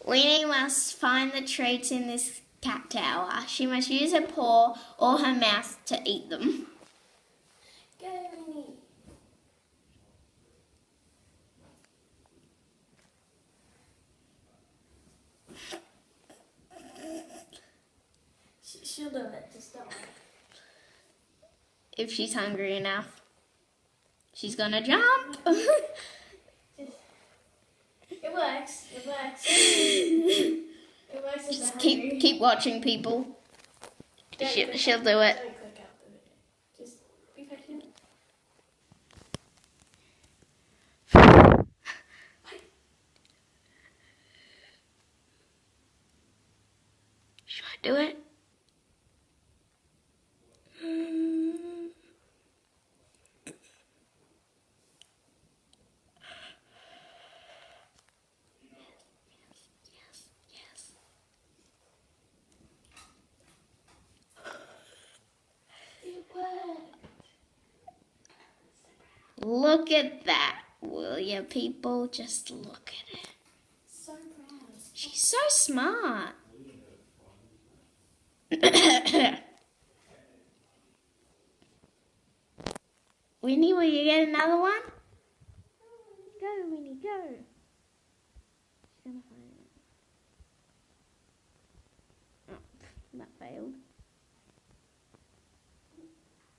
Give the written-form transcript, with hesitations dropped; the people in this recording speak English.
Winnie must find the treats in this cat tower. She must use her paw or her mouth to eat them. Go, Winnie. She'll do it, just don't worry. If she's hungry enough, she's gonna jump. It works. It works. It works if Just they're hungry. keep watching people. She'll do it. Don't click out the video. Just be patient. Should I do it? It worked. Look at that, will you people? Just look at it. So proud. She's so smart. Winnie, will you get another one? Go, Winnie, go. She's gonna find it. Oh, that failed.